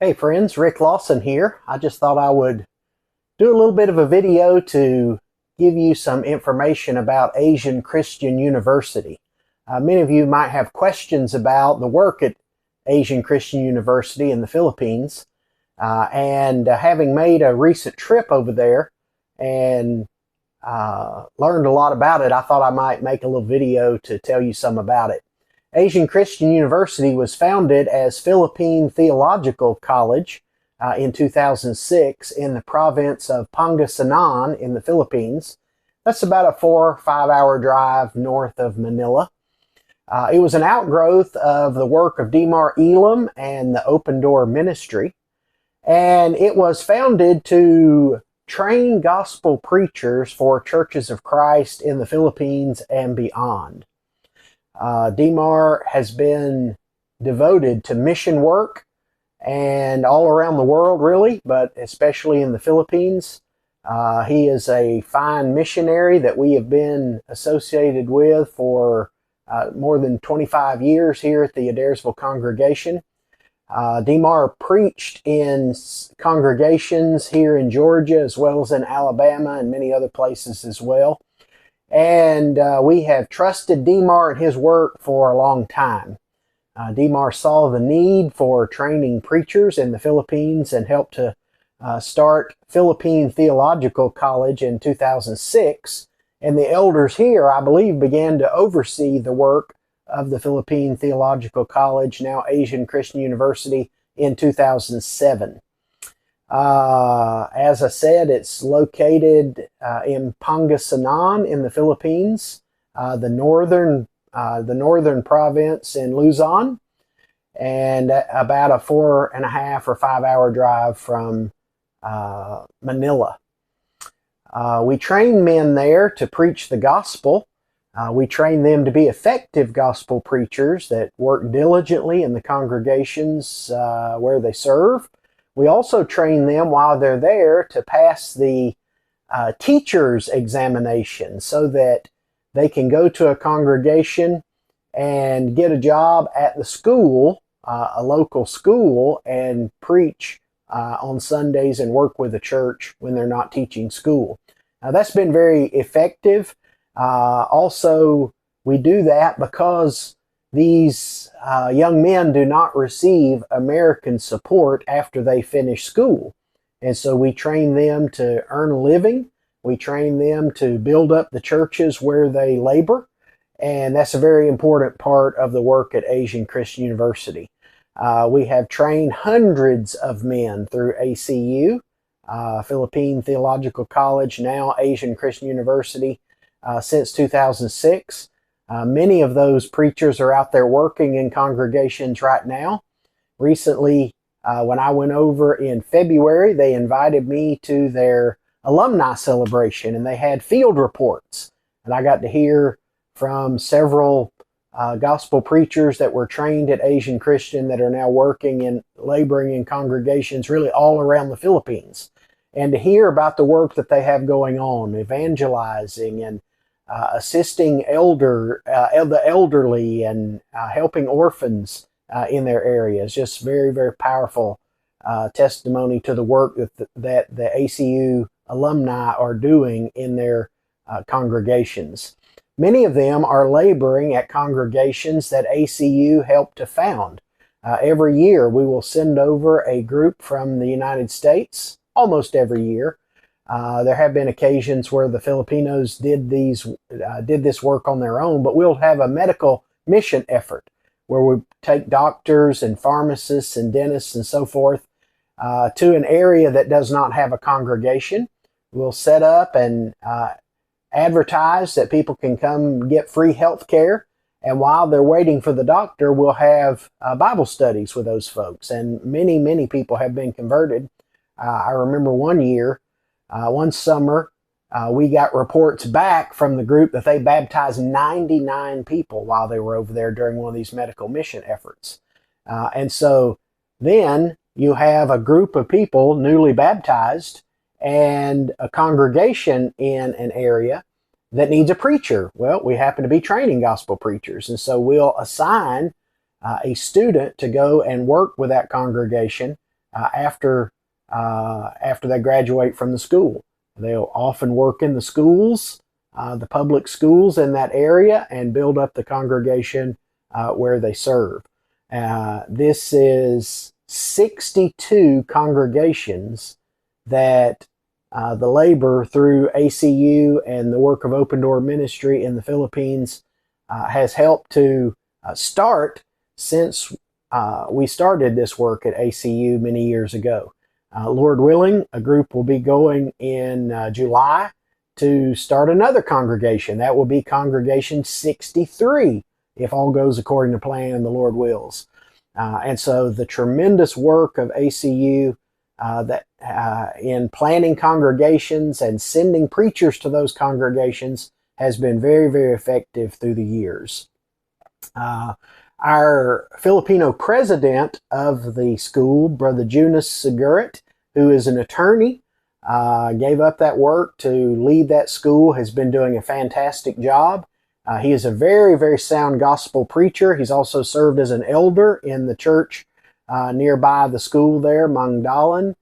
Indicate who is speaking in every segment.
Speaker 1: Hey friends, Rick Lawson here. I just thought I would do a little bit of a video to give you some information about Asian Christian University. Many of you might have questions about the work at Asian Christian University in the Philippines. And having made a recent trip over there and learned a lot about it, I thought I might make a little video to tell you some about it. Asian Christian University was founded as Philippine Theological College in 2006 in the province of Pangasinan in the Philippines. That's about a 4 or 5 hour drive north of Manila. It was an outgrowth of the work of D. Mar Elam and the Open Door Ministry, and it was founded to train gospel preachers for Churches of Christ in the Philippines and beyond. D. Mar has been devoted to mission work and all around the world, really, but especially in the Philippines. He is a fine missionary that we have been associated with for more than 25 years here at the Adairsville congregation. D. Mar preached in congregations here in Georgia as well as in Alabama and many other places as well. And we have trusted D. Mar and his work for a long time. D. Mar saw the need for training preachers in the Philippines and helped to start Philippine Theological College in 2006. And the elders here, I believe, began to oversee the work of the Philippine Theological College, now Asian Christian University, in 2007. As I said, it's located in Pangasinan in the Philippines, the northern province in Luzon, and about a 4.5 or 5 hour drive from Manila. We train men there to preach the gospel. We train them to be effective gospel preachers that work diligently in the congregations where they serve. We also train them while they're there to pass the teacher's examination so that they can go to a congregation and get a job at the school, a local school, and preach on Sundays and work with the church when they're not teaching school. Now, that's been very effective. Also, we do that because these young men do not receive American support after they finish school. And so we train them to earn a living. We train them to build up the churches where they labor. And that's a very important part of the work at Asian Christian University. We have trained hundreds of men through ACU, Philippine Theological College, now Asian Christian University, since 2006. Many of those preachers are out there working in congregations right now. Recently, when I went over in February, they invited me to their alumni celebration, and they had field reports. And I got to hear from several gospel preachers that were trained at Asian Christian that are now working and laboring in congregations really all around the Philippines. And to hear about the work that they have going on, evangelizing and assisting the elderly and helping orphans in their areas. Just very, very powerful testimony to the work that the ACU alumni are doing in their congregations. Many of them are laboring at congregations that ACU helped to found. Every year we will send over a group from the United States, almost every year. There have been occasions where the Filipinos did this work on their own, but we'll have a medical mission effort where we take doctors and pharmacists and dentists and so forth to an area that does not have a congregation. We'll set up and advertise that people can come get free health care. And while they're waiting for the doctor, we'll have Bible studies with those folks. And many, many people have been converted. I remember one summer, we got reports back from the group that they baptized 99 people while they were over there during one of these medical mission efforts. And so then you have a group of people newly baptized and a congregation in an area that needs a preacher. Well, we happen to be training gospel preachers, and so we'll assign a student to go and work with that congregation after they graduate from the school. They'll often work in the schools, the public schools in that area, and build up the congregation where they serve. This is 62 congregations that the labor through ACU and the work of Open Door Ministry in the Philippines has helped to start since we started this work at ACU many years ago. Lord willing, a group will be going in July to start another congregation. That will be Congregation 63, if all goes according to plan and the Lord wills. And so the tremendous work of ACU in planning congregations and sending preachers to those congregations has been very, very effective through the years. Our Filipino president of the school, Brother Jonas Segurit, who is an attorney, gave up that work to lead that school, has been doing a fantastic job. He is a very, very sound gospel preacher. He's also served as an elder in the church nearby the school there, Mangdalan,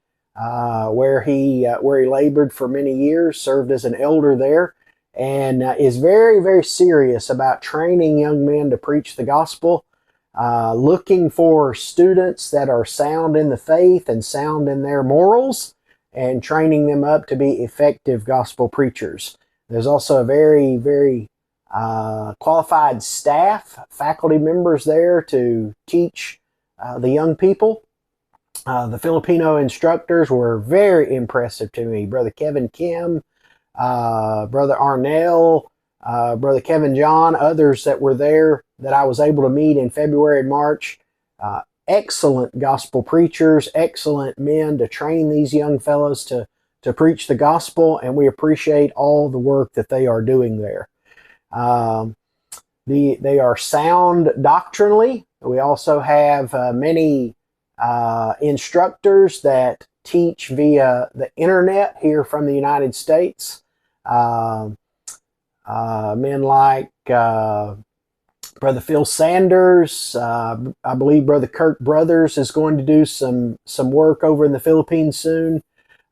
Speaker 1: where he labored for many years, served as an elder there, and is very, very serious about training young men to preach the gospel, looking for students that are sound in the faith and sound in their morals, and training them up to be effective gospel preachers. There's also a very, very qualified staff, faculty members there to teach the young people. The Filipino instructors were very impressive to me. Brother Kevin Kim, Brother Arnell, Brother Kevin John, others that were there that I was able to meet in February and March. Excellent gospel preachers, excellent men to train these young fellows to preach the gospel, and we appreciate all the work that they are doing there. They are sound doctrinally. We also have many instructors that teach via the internet here from the United States. Men like Brother Phil Sanders. I believe Brother Kirk Brothers is going to do some work over in the Philippines soon.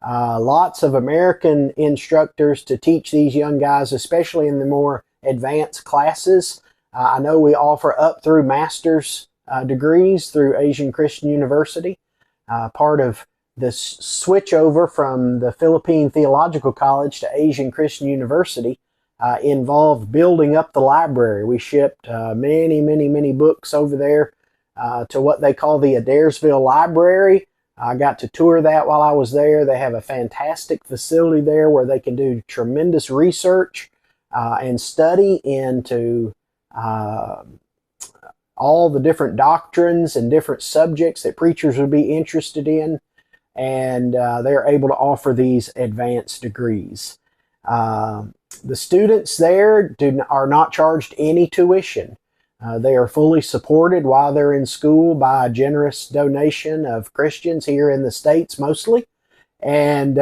Speaker 1: Lots of American instructors to teach these young guys, especially in the more advanced classes. I know we offer up through master's degrees through Asian Christian University. Part of the switch over from the Philippine Theological College to Asian Christian University involved building up the library. We shipped many books over there to what they call the Adairsville Library. I got to tour that while I was there. They have a fantastic facility there where they can do tremendous research and study into all the different doctrines and different subjects that preachers would be interested in, and they're able to offer these advanced degrees. The students there are not charged any tuition. They are fully supported while they're in school by a generous donation of Christians here in the States mostly, and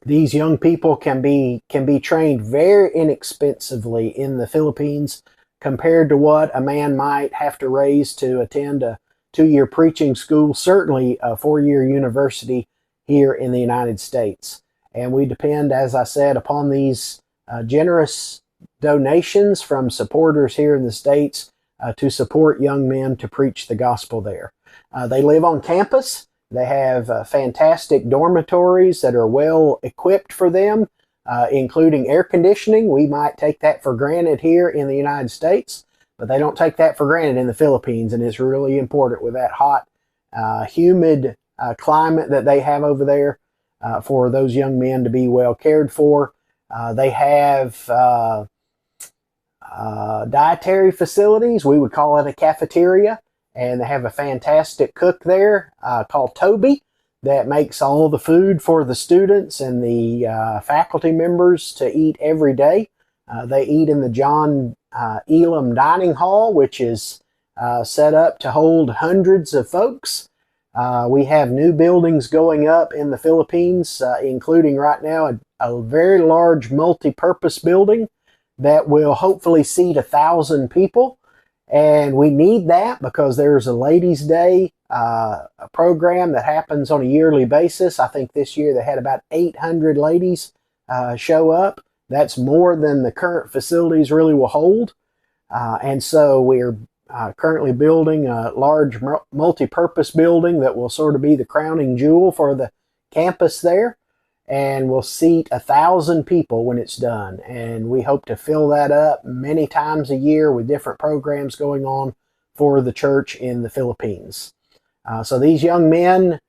Speaker 1: these young people can be trained very inexpensively in the Philippines compared to what a man might have to raise to attend a 2-year preaching school, certainly a 4-year university here in the United States. And we depend, as I said, upon these generous donations from supporters here in the States to support young men to preach the gospel there. They live on campus. They have fantastic dormitories that are well equipped for them, including air conditioning. We might take that for granted here in the United States, but they don't take that for granted in the Philippines, and it's really important with that hot, humid climate that they have over there for those young men to be well cared for. They have dietary facilities. We would call it a cafeteria, and they have a fantastic cook there called Toby that makes all the food for the students and the faculty members to eat every day. They eat in the John Elam Dining Hall, which is set up to hold hundreds of folks. We have new buildings going up in the Philippines, including right now a very large multi-purpose building that will hopefully seat 1,000 people. And we need that because there's a Ladies' Day a program that happens on a yearly basis. I think this year they had about 800 ladies show up. That's more than the current facilities really will hold. And so we're currently building a large multi-purpose building that will sort of be the crowning jewel for the campus there. And will seat 1,000 people when it's done. And we hope to fill that up many times a year with different programs going on for the church in the Philippines. So these young men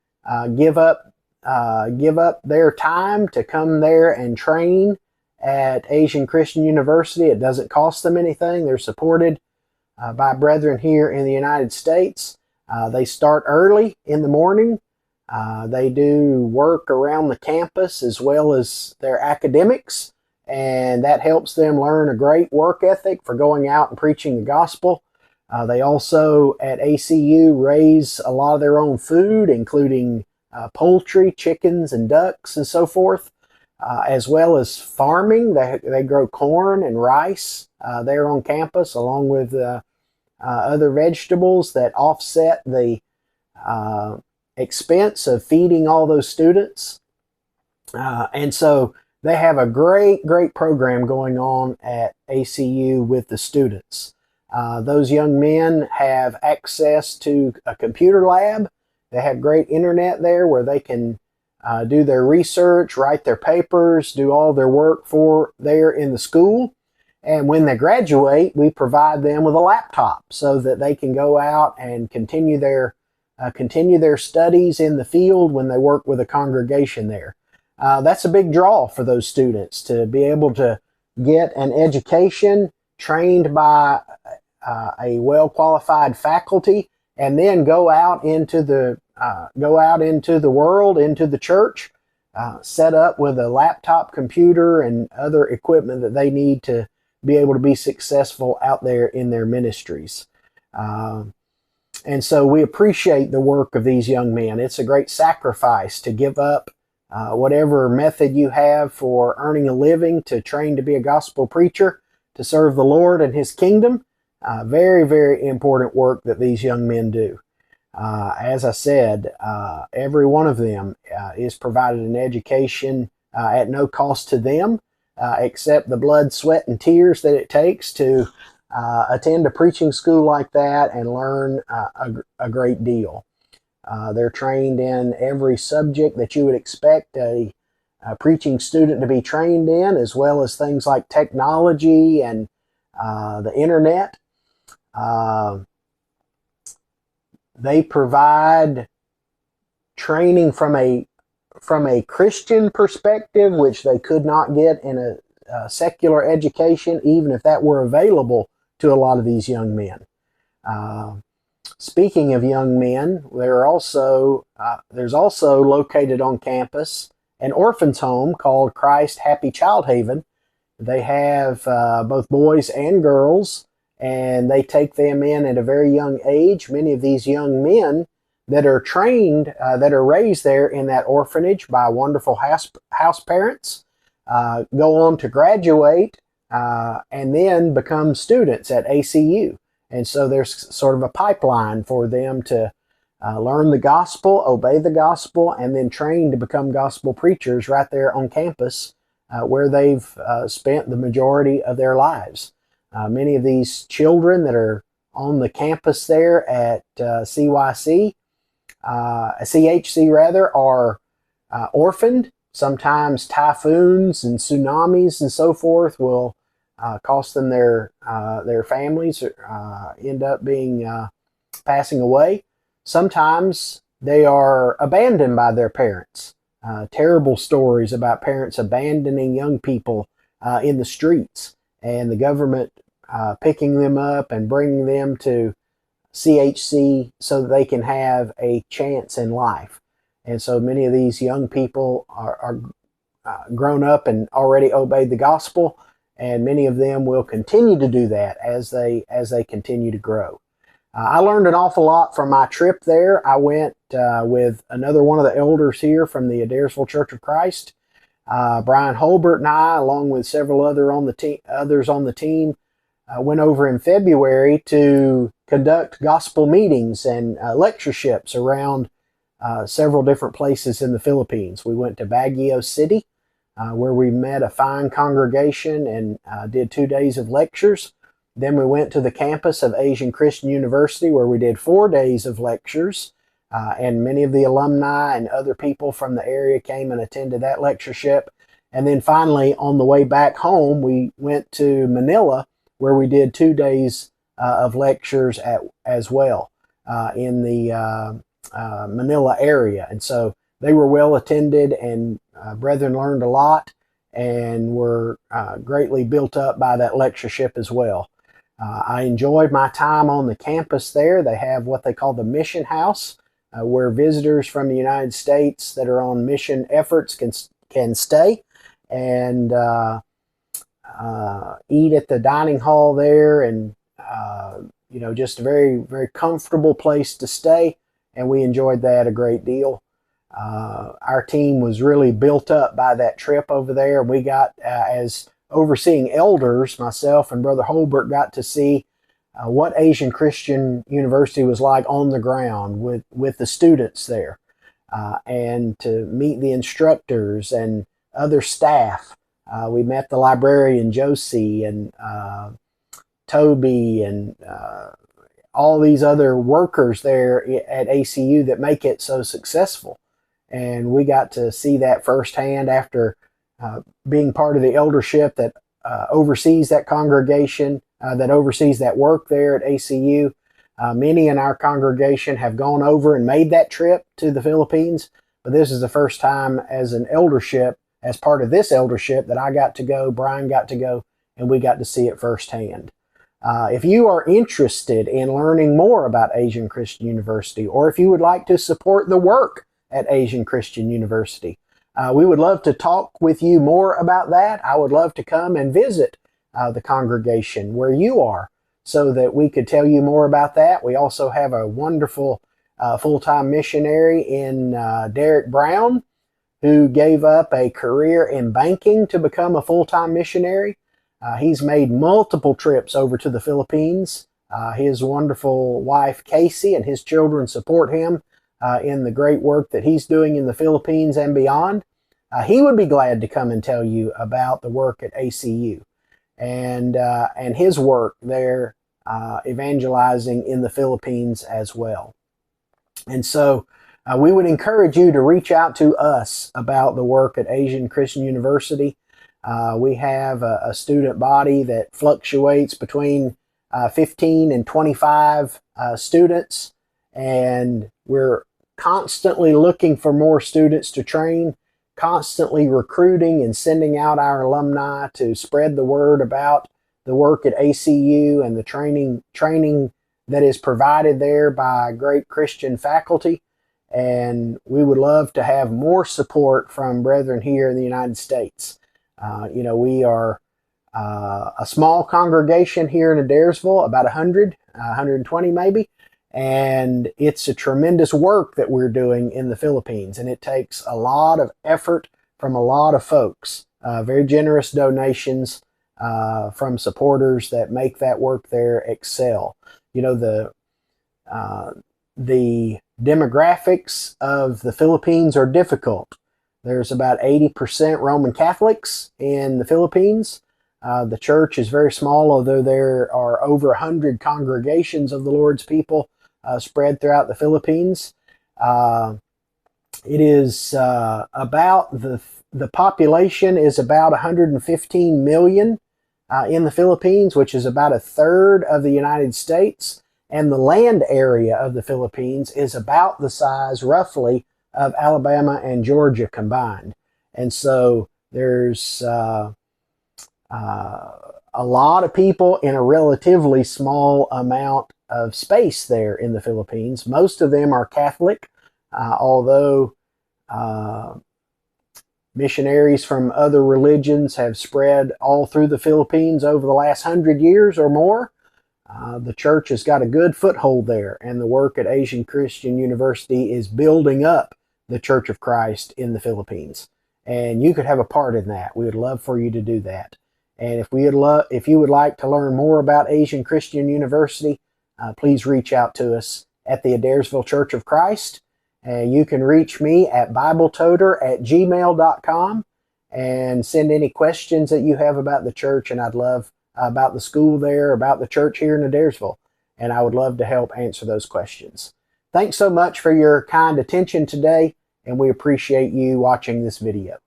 Speaker 1: give up their time to come there and train at Asian Christian University. It doesn't cost them anything. They're supported by brethren here in the United States. They start early in the morning. They do work around the campus as well as their academics, and that helps them learn a great work ethic for going out and preaching the gospel. They also at ACU raise a lot of their own food, including poultry, chickens, and ducks, and so forth, as well as farming. They grow corn and rice there on campus, along with other vegetables that offset the expense of feeding all those students. And so they have a great program going on at ACU with the students. Those young men have access to a computer lab. They have great internet there where they can do their research, write their papers, do all their work for there in the school. And when they graduate, we provide them with a laptop so that they can go out and continue their studies in the field when they work with a congregation there. That's a big draw for those students to be able to get an education trained by a well-qualified faculty, and then go out into the world, into the church, set up with a laptop computer and other equipment that they need to be able to be successful out there in their ministries. And so we appreciate the work of these young men. It's a great sacrifice to give up whatever method you have for earning a living to train to be a gospel preacher, to serve the Lord and His kingdom. Very important work that these young men do. As I said, every one of them is provided an education at no cost to them, except the blood, sweat, and tears that it takes to attend a preaching school like that and learn a great deal. They're trained in every subject that you would expect a preaching student to be trained in, as well as things like technology and the internet. They provide training from a Christian perspective, which they could not get in a secular education, even if that were available to a lot of these young men. Speaking of young men, there's also located on campus an orphan's home called Christ Happy Child Haven. They have both boys and girls, and they take them in at a very young age. Many of these young men that are trained, that are raised there in that orphanage by wonderful house parents, go on to graduate and then become students at ACU. And so there's sort of a pipeline for them to learn the gospel, obey the gospel, and then train to become gospel preachers right there on campus where they've spent the majority of their lives. Many of these children that are on the campus there at CHC rather, are orphaned. Sometimes typhoons and tsunamis and so forth will cost them their families, end up being passing away. Sometimes they are abandoned by their parents. Terrible stories about parents abandoning young people in the streets, and the government picking them up and bringing them to CHC so that they can have a chance in life. And so many of these young people are grown up and already obeyed the gospel, and many of them will continue to do that as they continue to grow. I learned an awful lot from my trip there. I went with another one of the elders here from the Adairsville Church of Christ, Brian Holbert, and I, along with several others on the team, went over in February to conduct gospel meetings and lectureships around several different places in the Philippines. We went to Baguio City, where we met a fine congregation and did 2 days of lectures. Then we went to the campus of Asian Christian University, where we did 4 days of lectures. And many of the alumni and other people from the area came and attended that lectureship. And then finally, on the way back home, we went to Manila, where we did 2 days of lectures as well in the Manila area. And so they were well attended, and brethren learned a lot and were greatly built up by that lectureship as well. I enjoyed my time on the campus there. They have what they call the Mission House, where visitors from the United States that are on mission efforts can stay and eat at the dining hall there, and just a very, very comfortable place to stay, and we enjoyed that a great deal. Our team was really built up by that trip over there. We got, as overseeing elders, myself and Brother Holbert got to see what Asian Christian University was like on the ground with the students there, and to meet the instructors and other staff. We met the librarian Josie and Toby and all these other workers there at ACU that make it so successful. And we got to see that firsthand after being part of the eldership that oversees that congregation, that oversees that work there at ACU. Many in our congregation have gone over and made that trip to the Philippines, but this is the first time as an eldership, as part of this eldership, that I got to go, Brian got to go, and we got to see it firsthand. If you are interested in learning more about Asian Christian University, or if you would like to support the work at Asian Christian University, we would love to talk with you more about that. I would love to come and visit the congregation where you are so that we could tell you more about that. We also have a wonderful full-time missionary in Derek Brown, who gave up a career in banking to become a full-time missionary. He's made multiple trips over to the Philippines. His wonderful wife, Casey, and his children support him in the great work that he's doing in the Philippines and beyond. He would be glad to come and tell you about the work at ACU and his work there evangelizing in the Philippines as well. And so we would encourage you to reach out to us about the work at Asian Christian University. We have a student body that fluctuates between 15 and 25 students, and we're constantly looking for more students to train, constantly recruiting and sending out our alumni to spread the word about the work at ACU and the training that is provided there by great Christian faculty. And we would love to have more support from brethren here in the United States. We are a small congregation here in Adairsville, about 100, 120 maybe. And it's a tremendous work that we're doing in the Philippines. And it takes a lot of effort from a lot of folks, very generous donations from supporters that make that work there excel. The demographics of the Philippines are difficult. There's about 80% Roman Catholics in the Philippines. The church is very small, although there are over 100 congregations of the Lord's people spread throughout the Philippines. It is about the population is about 115 million in the Philippines, which is about a third of the United States. And the land area of the Philippines is about the size, roughly, of Alabama and Georgia combined. And so there's a lot of people in a relatively small amount of space there in the Philippines. Most of them are Catholic, although missionaries from other religions have spread all through the Philippines over the last 100 years or more. The church has got a good foothold there, and the work at Asian Christian University is building up the Church of Christ in the Philippines. And you could have a part in that. We would love for you to do that. And if you would like to learn more about Asian Christian University, please reach out to us at the Adairsville Church of Christ. You can reach me at bibletoter@gmail.com and send any questions that you have about the church. And I'd love about the school there, about the church here in Adairsville. And I would love to help answer those questions. Thanks so much for your kind attention today, and we appreciate you watching this video.